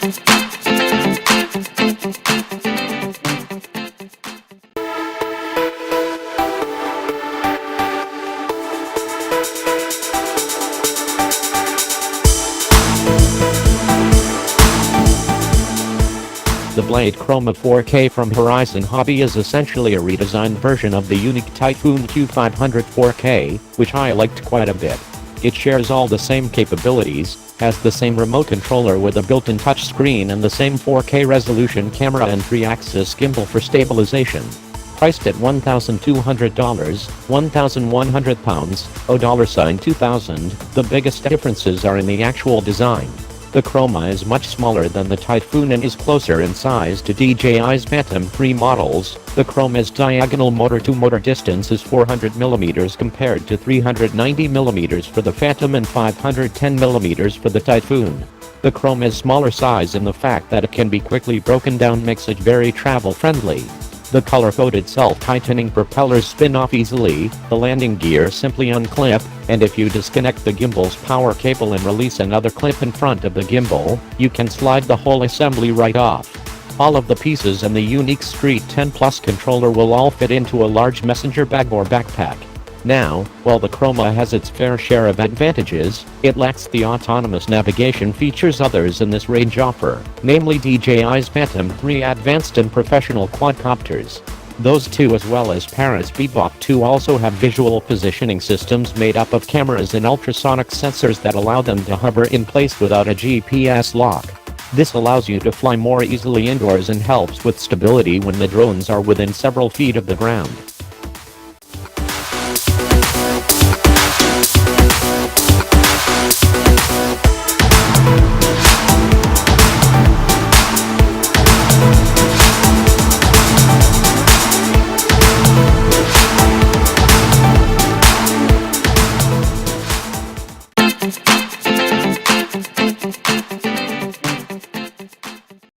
The Blade Chroma 4K from Horizon Hobby is essentially a redesigned version of the unique Typhoon Q500 4K, which I liked quite a bit. It shares all the same capabilities, has the same remote controller with a built-in touchscreen and the same 4K resolution camera and 3-axis gimbal for stabilization. Priced at $1,200, £1,100, $2000, the biggest differences are in the actual design. The Chroma is much smaller than the Typhoon and is closer in size to DJI's Phantom 3 models. The Chroma's diagonal motor-to-motor distance is 400mm compared to 390mm for the Phantom and 510mm for the Typhoon. The Chroma's smaller size and the fact that it can be quickly broken down makes it very travel-friendly. The color-coded self-tightening propellers spin off easily, the landing gear simply unclip, and if you disconnect the gimbal's power cable and release another clip in front of the gimbal, you can slide the whole assembly right off. All of the pieces and the unique Street 10 Plus controller will all fit into a large messenger bag or backpack. Now, while the Chroma has its fair share of advantages, it lacks the autonomous navigation features others in this range offer, namely DJI's Phantom 3 Advanced and Professional quadcopters. Those two as well as Paris Bebop 2 also have visual positioning systems made up of cameras and ultrasonic sensors that allow them to hover in place without a GPS lock. This allows you to fly more easily indoors and helps with stability when the drones are within several feet of the ground.